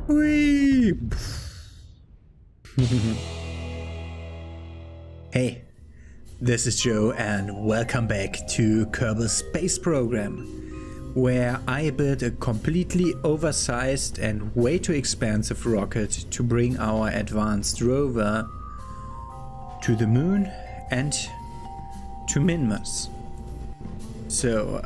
Whee! Hey, this is Joe and welcome back to Kerbal Space Program, where I built a completely oversized and way too expensive rocket to bring our advanced rover to the moon and to Minmus. So,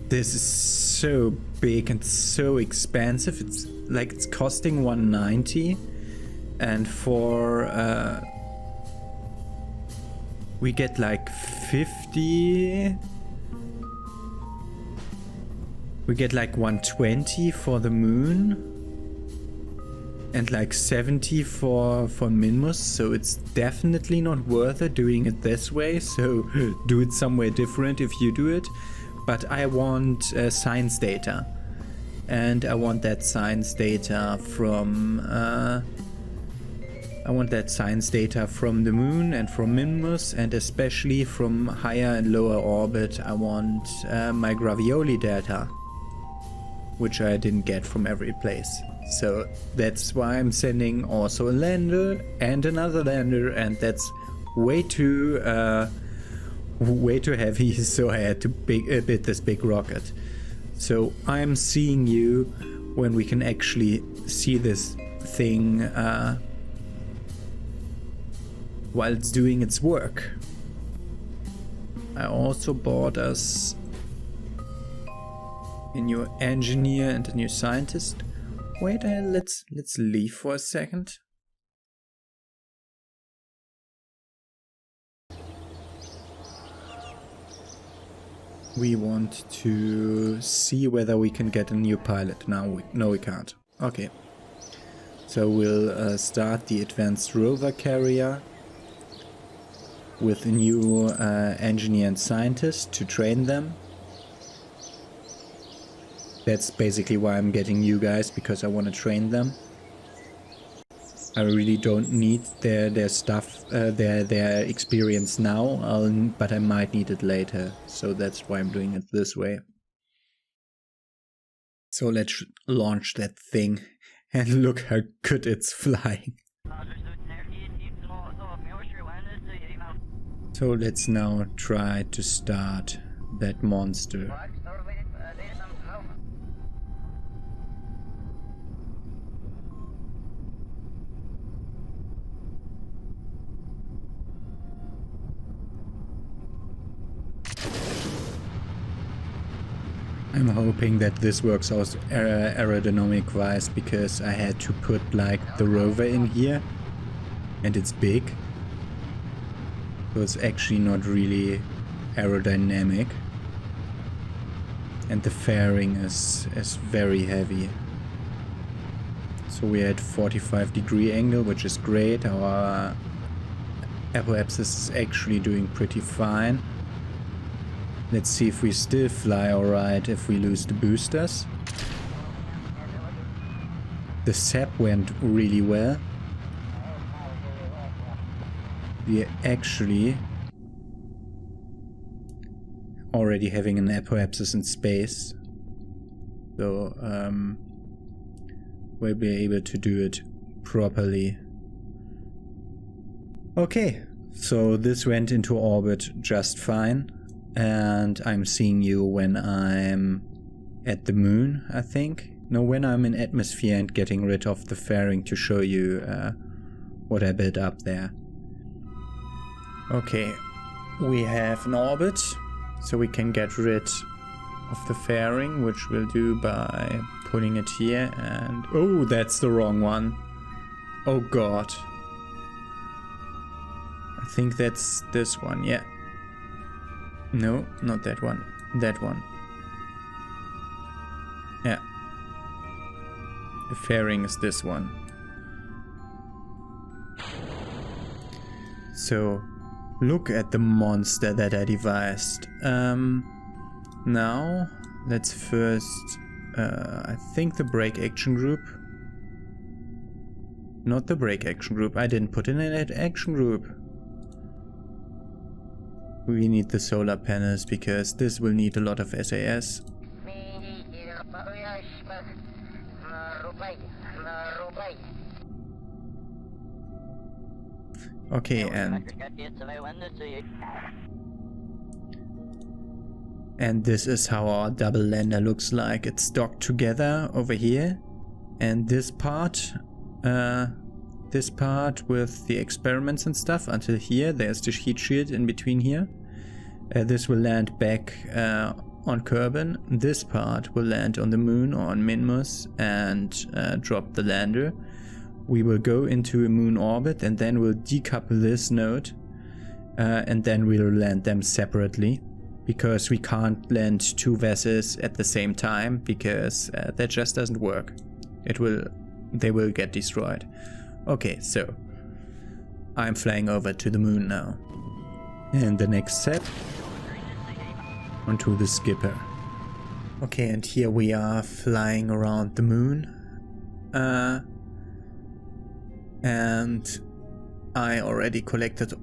this is so big and so expensive. It's costing 190, and for we get like 50. We get like 120 for the moon and like 70 for Minmus, so it's definitely not worth it doing it this way. So do it somewhere different if you do it. But I want science data, and I want that science data from the moon and from Minmus, and especially from higher and lower orbit. I want my gravioli data, which I didn't get from every place. So that's why I'm sending also a lander and another lander, and that's way too heavy, so I had to build this big rocket. So I'm seeing you when we can actually see this thing while it's doing its work. I also bought us a new engineer and a new scientist. Wait, let's leave for a second. We want to see whether we can get a new pilot. No, we can't. Okay. So we'll start the advanced rover carrier with a new engineer and scientist to train them. That's basically why I'm getting you guys, because I want to train them. I really don't need their stuff, their experience now, but I might need it later. So that's why I'm doing it this way. So let's launch that thing and look how good it's flying. So let's now try to start that monster. I'm hoping that this works out aerodynamic wise, because I had to put like the rover in here and it's big, so it's actually not really aerodynamic, and the fairing is very heavy. So we had 45-degree angle, which is great. Our apoapsis is actually doing pretty fine. Let's see if we still fly alright if we lose the boosters. The sap went really well. We are actually already having an apoapsis in space. So we'll be able to do it properly. Okay, so this went into orbit just fine. And I'm seeing you when I'm at the moon, I think. No, when I'm in atmosphere and getting rid of the fairing to show you what I built up there. Okay, we have an orbit, so we can get rid of the fairing, which we'll do by putting it here. And oh, that's the wrong one. Oh god. I think that's this one, yeah. No, not that one. That one. Yeah. The fairing is this one. So, look at the monster that I devised. Now, let's first... I think the brake action group. Not the brake action group. I didn't put in an action group. We need the solar panels because this will need a lot of SAS. Okay, and this is how our double lander looks like. It's docked together over here, and this part with the experiments and stuff until here. There's the heat shield in between here. This will land back on Kerbal. This part will land on the moon or on Minmus and drop the lander. We will go into a moon orbit and then we'll decouple this node and then we'll land them separately, because we can't land two vessels at the same time, because that just doesn't work. They will get destroyed. Okay, so I'm flying over to the moon now. And the next step, onto the skipper. Okay, and here we are flying around the moon. And I already collected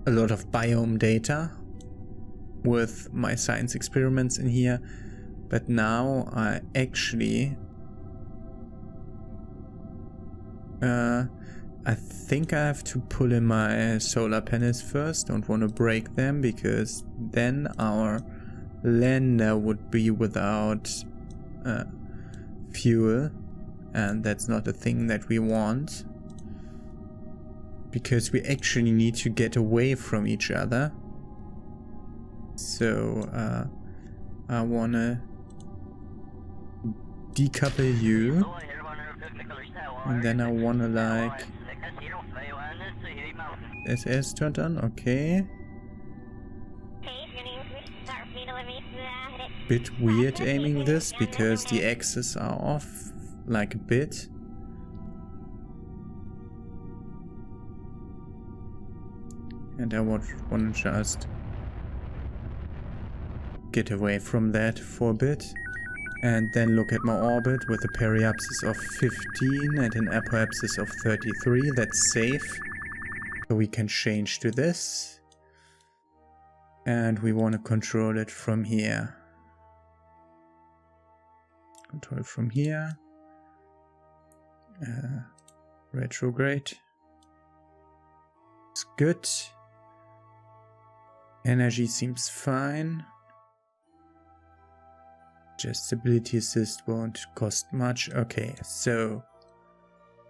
a lot of biome data with my science experiments in here, but now I actually I think I have to pull in my solar panels first. Don't want to break them, because then our lander would be without fuel, and that's not a thing that we want, because we actually need to get away from each other. So I wanna decouple you, and then I wanna like SS turned on. Okay, bit weird aiming this because the axes are off like a bit. And I want to just get away from that for a bit. And then look at my orbit with a periapsis of 15 and an apoapsis of 33. That's safe. So we can change to this. And we want to control it from here. Control it from here. Retrograde. It's good. Energy seems fine. Just stability assist won't cost much. Okay, so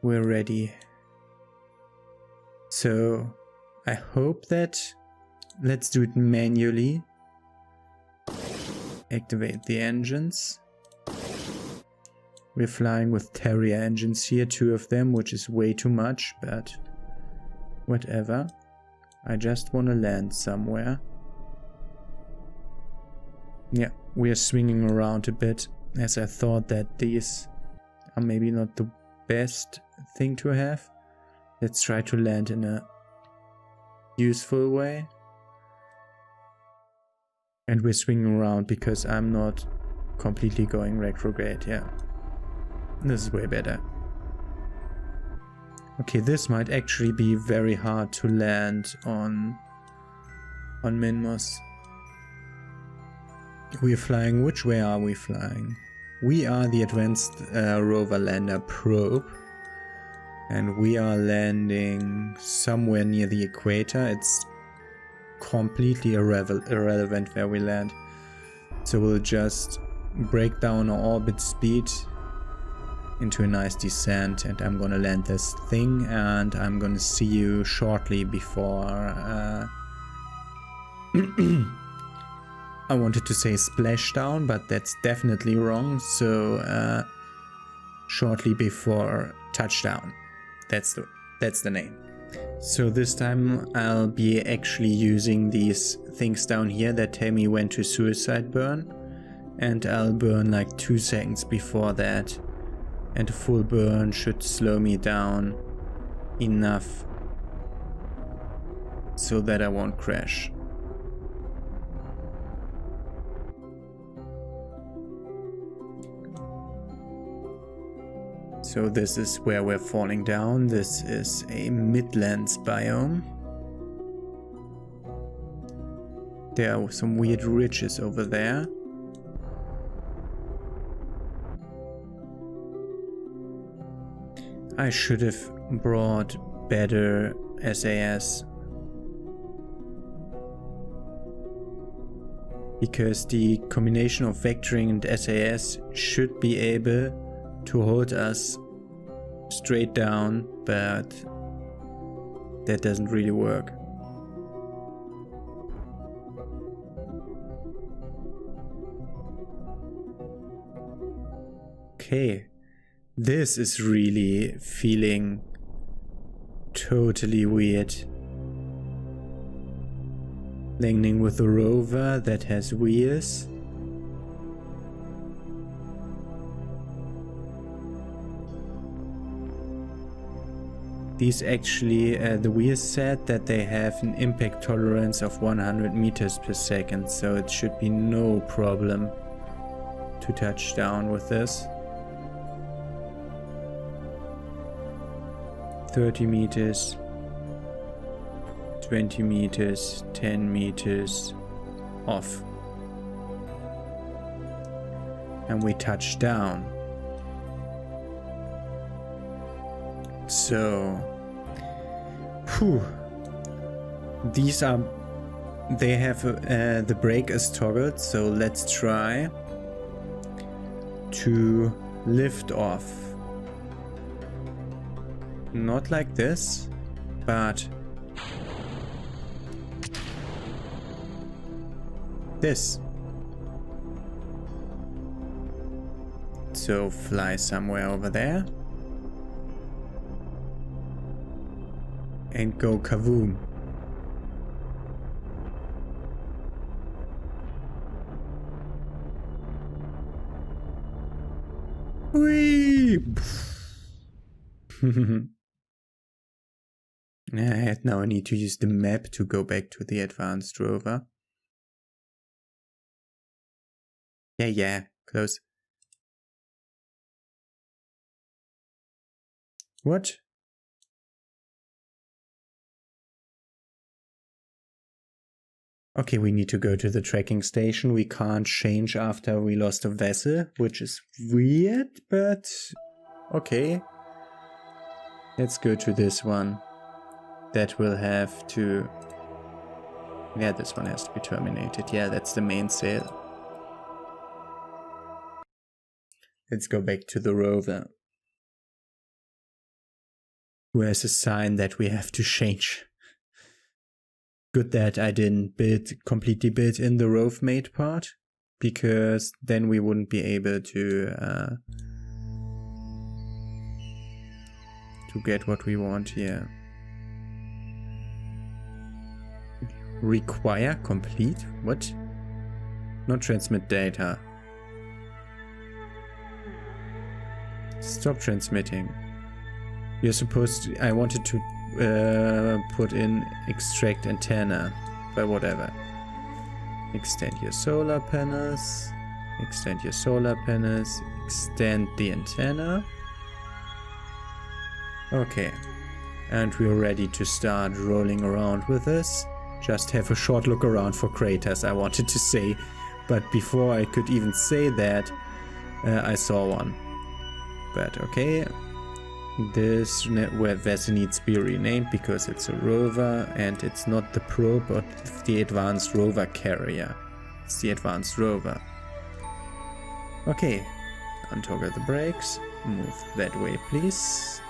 we're ready. So I hope that, let's do it manually. Activate the engines. We're flying with Terrier engines here, 2 of them, which is way too much, but whatever. I just want to land somewhere. Yeah, we are swinging around a bit, as I thought that these are maybe not the best thing to have. Let's try to land in a useful way. And we're swinging around because I'm not completely going retrograde. Yeah, this is way better. Okay, this might actually be very hard to land on Minmus. We're flying, which way are we flying? We are the Advanced Rover Lander Probe. And we are landing somewhere near the equator. It's completely irrelevant where we land. So we'll just break down our orbit speed into a nice descent, and I'm gonna land this thing, and I'm gonna see you shortly before I wanted to say splashdown, but that's definitely wrong. So shortly before touchdown. That's the name. So this time I'll be actually using these things down here that tell me when to suicide burn, and I'll burn like 2 seconds before that, and a full burn should slow me down enough so that I won't crash. So this is where we're falling down. This is a midlands biome. There are some weird ridges over there. I should have brought better SAS. Because the combination of vectoring and SAS should be able to hold us straight down, but that doesn't really work. Okay, this is really feeling totally weird. Landing with a rover that has wheels. These actually, the wheels said that they have an impact tolerance of 100 meters per second, so it should be no problem to touch down with this. 30 meters, 20 meters, 10 meters, off. And we touch down. So, these are, they have, the brake is toggled, so let's try to lift off. Not like this, but this. So fly somewhere over there. And go kavoom. Whee! Now I need to use the map to go back to the advanced rover. Yeah, close. What? Okay, we need to go to the tracking station. We can't change after we lost a vessel, which is weird, but okay. Let's go to this one. That will have to... Yeah, this one has to be terminated. Yeah, that's the mainsail. Let's go back to the rover. Who has a sign that we have to change. Good that I didn't completely build in the rove mate part, because then we wouldn't be able to get what we want here. Require complete? What? Not transmit data. Stop transmitting. You're supposed to... I wanted to put in extract antenna, but whatever. Extend your solar panels. Extend your solar panels. Extend the antenna. Okay. And we're ready to start rolling around with this. Just have a short look around for craters, I wanted to say. But before I could even say that, I saw one. But okay. This vessel needs to be renamed because it's a rover and it's not the probe but the advanced rover carrier. It's the advanced rover. Okay. Untoggle the brakes. Move that way, please.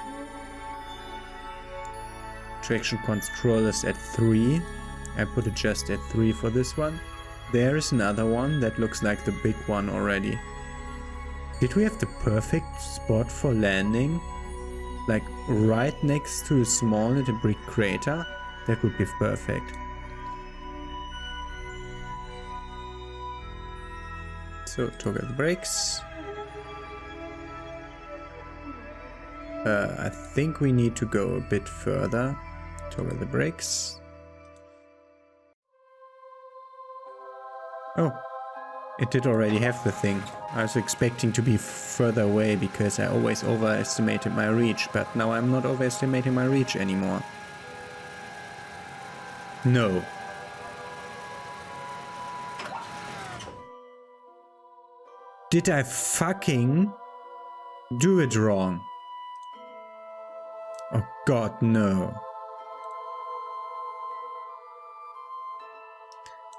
Traction control is at 3. I put it just at 3 for this one. There is another one that looks like the big one already. Did we have the perfect spot for landing? Like right next to a small little brick crater? That would be perfect. So toggle the brakes. I think we need to go a bit further. Toggle the brakes. Oh, it did already have the thing. I was expecting to be further away because I always overestimated my reach, but now I'm not overestimating my reach anymore. No. Did I fucking do it wrong? Oh god, no.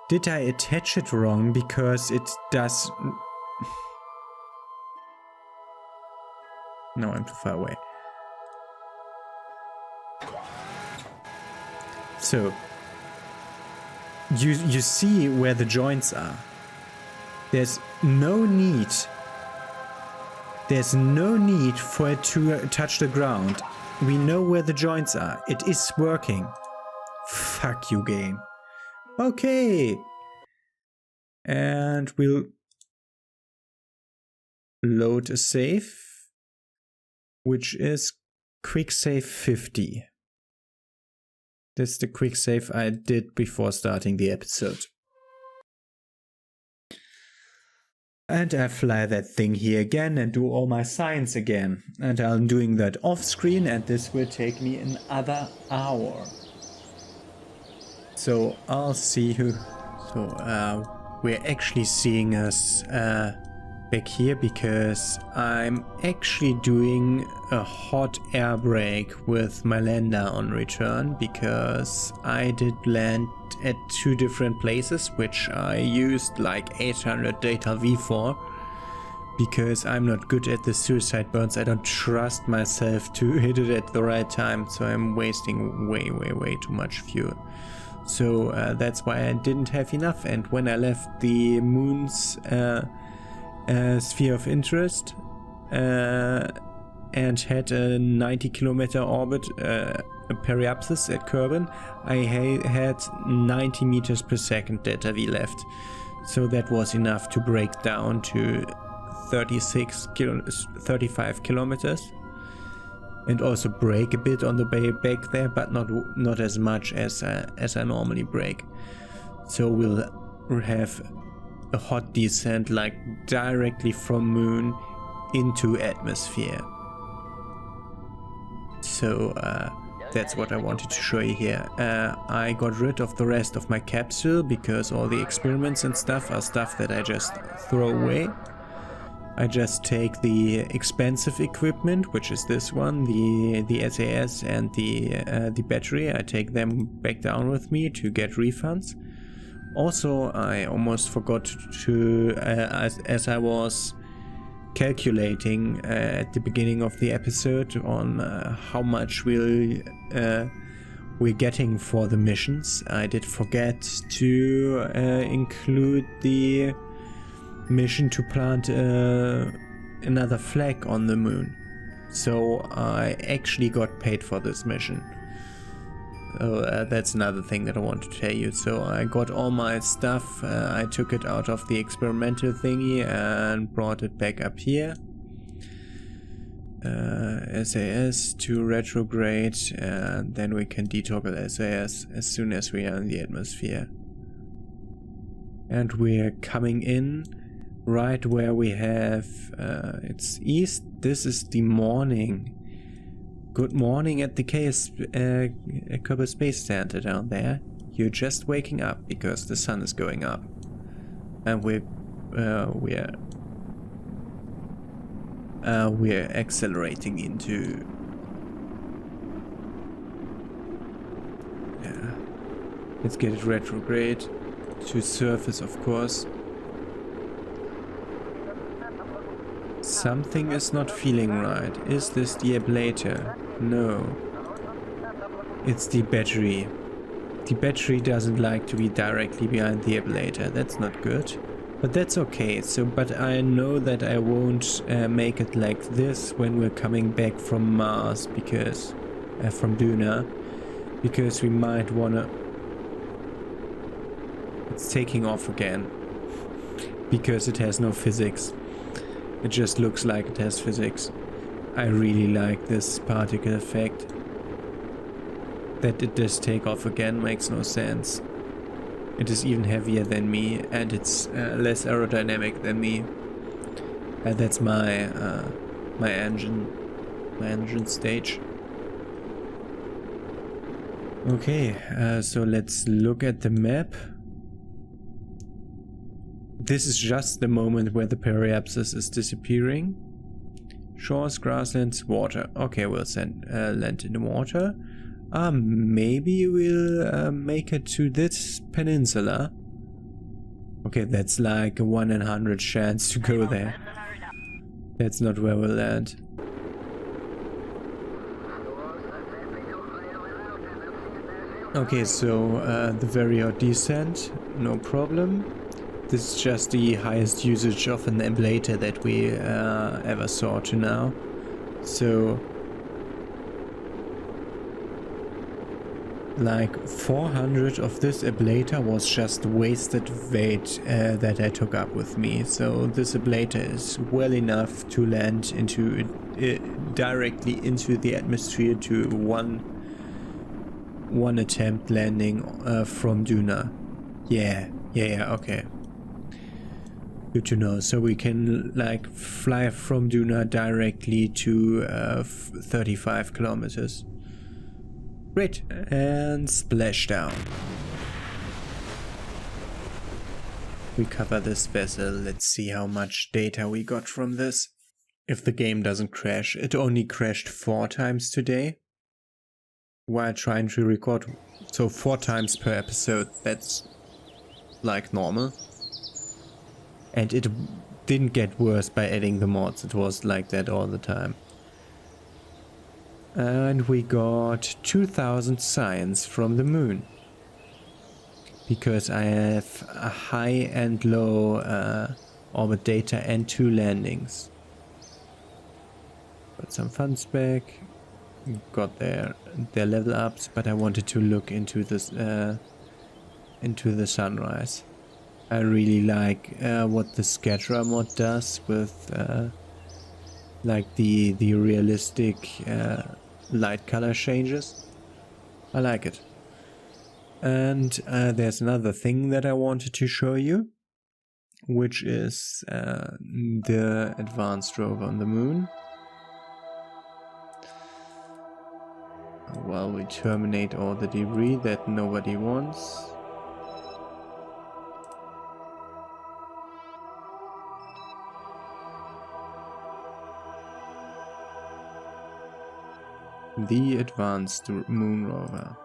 Did I attach it wrong? Because it does... No, I'm too far away. So, you see where the joints are. There's no need for it to touch the ground. We know where the joints are. It is working. Fuck you, game. Okay. And we'll load a save, which is quick save 50. This is the quick save I did before starting the episode. And I fly that thing here again and do all my science again. And I'm doing that off screen, and this will take me another hour. So I'll see you. So we're actually seeing us back here because I'm actually doing a hot air brake with my lander on return, because I did land at 2 different places, which I used like 800 data V for, because I'm not good at the suicide burns. I don't trust myself to hit it at the right time, so I'm wasting way too much fuel. So that's why I didn't have enough, and when I left the moon's sphere of interest and had a 90-kilometer orbit, a periapsis at Kerbal, I had 90 meters per second data V left. So that was enough to break down to 35 kilometers. And also brake a bit on the way back there, but not as much as I normally brake. So we'll have a hot descent, like directly from moon into atmosphere. So that's what I wanted to show you here. I got rid of the rest of my capsule because all the experiments and stuff are stuff that I just throw away. I just take the expensive equipment, which is this one, the SAS and the battery. I take them back down with me to get refunds. Also, I almost forgot to, as I was calculating at the beginning of the episode on how much we're getting for the missions, I did forget to include the mission to plant another flag on the moon. So I actually got paid for this mission. So that's another thing that I want to tell you. So I got all my stuff, I took it out of the experimental thingy and brought it back up here. SAS to retrograde, and then we can detoggle SAS as soon as we are in the atmosphere. And we're coming in right where we have, it's east, this is the morning. Good morning at the Kerbal Space Center down there. You're just waking up because the sun is going up. And we're accelerating into... Yeah. Let's get it retrograde to surface, of course. Something is not feeling right. Is this the ablator? No. It's the battery. The battery doesn't like to be directly behind the ablator. That's not good. But that's okay. But I know that I won't make it like this when we're coming back from Mars, because from Duna, because we might wanna... It's taking off again because it has no physics. It just looks like it has physics. I really like this particle effect. That it does take off again makes no sense. It is even heavier than me, and it's less aerodynamic than me. That's my engine stage. Okay, so let's look at the map. This is just the moment where the periapsis is disappearing. Shores, grasslands, water. Okay, we'll land in the water. Maybe we'll make it to this peninsula. Okay, that's like a 1 in 100 chance to go there. That's not where we'll land. Okay, so the very hot descent, no problem. This is just the highest usage of an ablator that we ever saw to now. So like 400 of this ablator was just wasted weight that I took up with me. So this ablator is well enough to land into directly into the atmosphere to one attempt landing from Duna. Yeah, okay. Good to know. So we can like fly from Duna directly to 35 kilometers. Great. And splashdown. We cover this vessel. Let's see how much data we got from this. If the game doesn't crash. It only crashed 4 times today while trying to record. So 4 times per episode. That's like normal. And it didn't get worse by adding the mods. It was like that all the time. And we got 2000 science from the moon. Because I have a high and low orbit data and 2 landings. Got some funds back. Got their level ups, but I wanted to look into this into the sunrise. I really like what the Scatterer mod does with like the realistic light color changes. I like it. And there's another thing that I wanted to show you, which is the advanced rover on the moon. While we terminate all the debris that nobody wants. The advanced moon rover.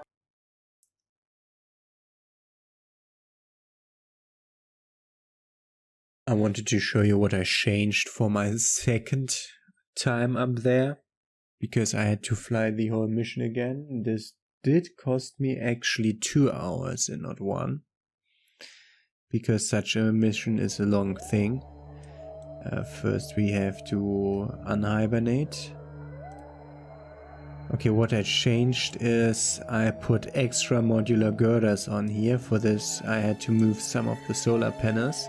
I wanted to show you what I changed for my second time up there, because I had to fly the whole mission again. This did cost me actually 2 hours and not 1, because such a mission is a long thing. First we have to unhibernate. Okay, what I changed is I put extra modular girders on here. For this I had to move some of the solar panels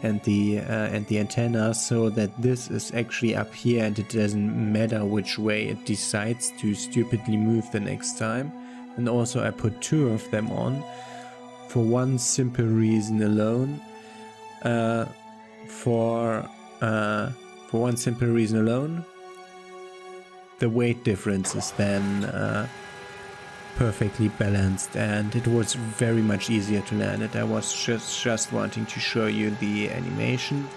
and the antenna, so that this is actually up here and it doesn't matter which way it decides to stupidly move the next time. And also I put 2 of them on for one simple reason alone. For one simple reason alone. The weight difference is then perfectly balanced, and it was very much easier to land it. I was just wanting to show you the animation.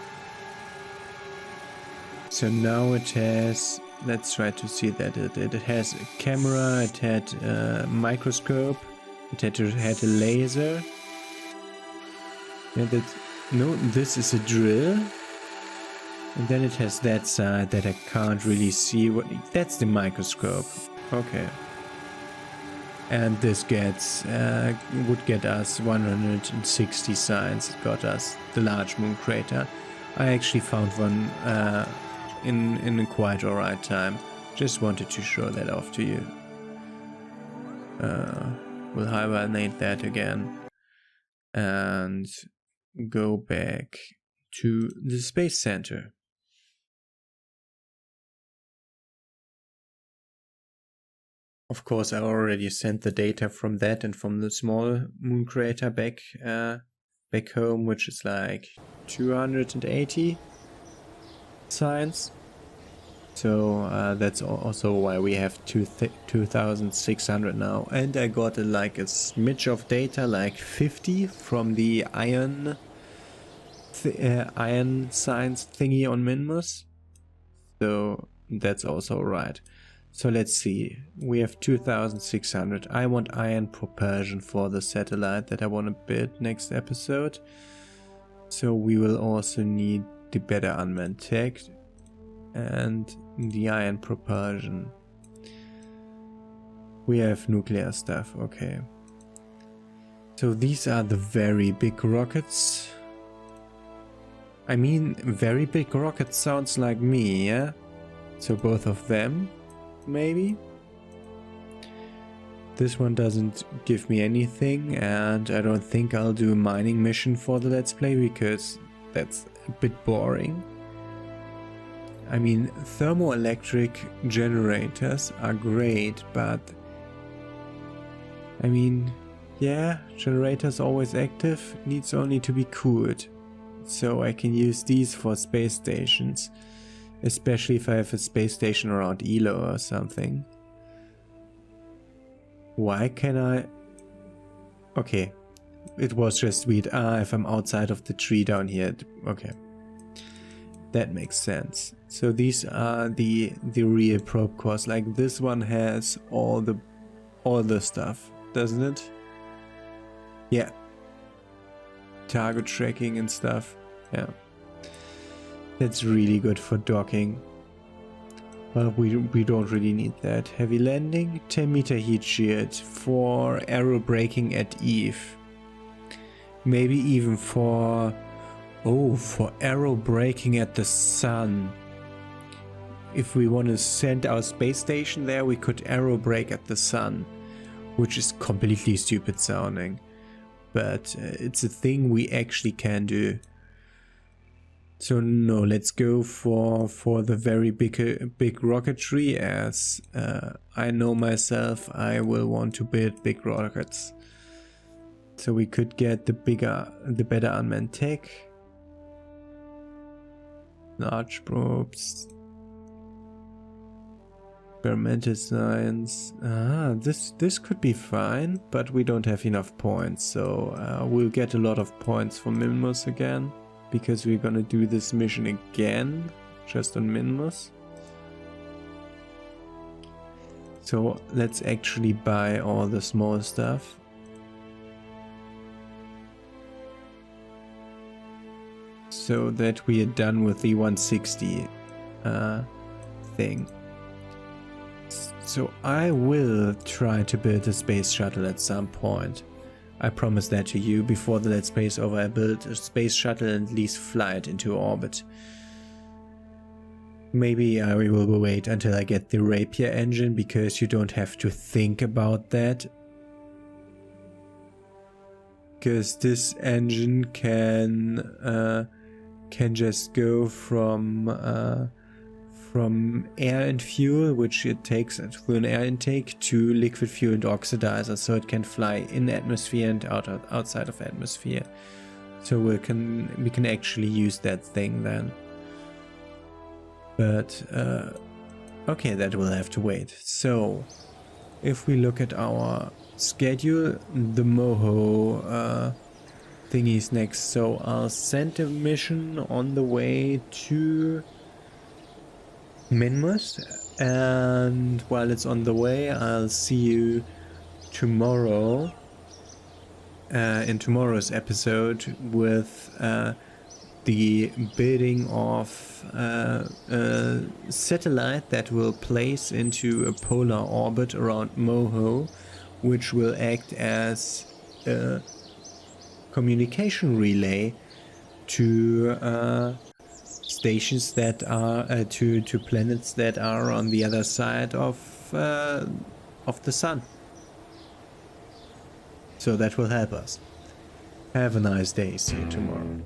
So now it has, let's try to see that it has a camera, it had a microscope, it had a laser. And no, this is a drill. And then it has that side that I can't really see. That's the microscope. Okay. And this would get us 160 science. It got us the large moon crater. I actually found one in a quite alright time. Just wanted to show that off to you. We'll hibernate that again and go back to the space center. Of course, I already sent the data from that and from the small moon crater back home, which is like 280 science. So that's also why we have 2,600 now. And I got like a smidge of data, like 50 from the iron science thingy on Minmus. So that's also right. So let's see, we have 2600. I want ion propulsion for the satellite that I want to build next episode. So we will also need the better unmanned tech and the ion propulsion. We have nuclear stuff, okay. So these are the very big rockets. I mean, very big rockets sounds like me, yeah? So both of them, maybe? This one doesn't give me anything, and I don't think I'll do a mining mission for the Let's Play because that's a bit boring. I mean, thermoelectric generators are great, but I mean, yeah, generators always active, needs only to be cooled. So I can use these for space stations, especially if I have a space station around Elo or something. Why can I? Okay, it was just sweet. If I'm outside of the tree down here, okay. That makes sense. So these are the real probe cores. Like this one has all the stuff, doesn't it? Yeah. Target tracking and stuff. Yeah. That's really good for docking. Well, we don't really need that. Heavy landing, 10 meter heat shield for aero braking at Eve. Maybe even for aero braking at the sun. If we want to send our space station there, we could aero brake at the sun, which is completely stupid sounding. But it's a thing we actually can do. So no, let's go for the very big rocketry, as I know myself, I will want to build big rockets. So we could get the better unmanned tech, large probes, experimental science. This could be fine, but we don't have enough points, so we'll get a lot of points for Minmus again. Because we're gonna do this mission again, just on Minmus. So let's actually buy all the small stuff. So that we are done with the 160 thing. So I will try to build a space shuttle at some point. I promise that to you. Before the Let's Play is over, I build a space shuttle and at least fly it into orbit. Maybe I will wait until I get the Rapier engine, because you don't have to think about that. Because this engine can just go from air and fuel, which it takes through an air intake, to liquid fuel and oxidizer, so it can fly in atmosphere and outside of atmosphere. So we can actually use that thing then. But okay, that will have to wait. So if we look at our schedule, the Moho thingy is next. So I'll send a mission on the way to Minmus, and while it's on the way, I'll see you tomorrow in tomorrow's episode with the building of a satellite that will place into a polar orbit around Moho, which will act as a communication relay to stations that are to planets that are on the other side of the sun. So that will help us. Have a nice day. See you tomorrow.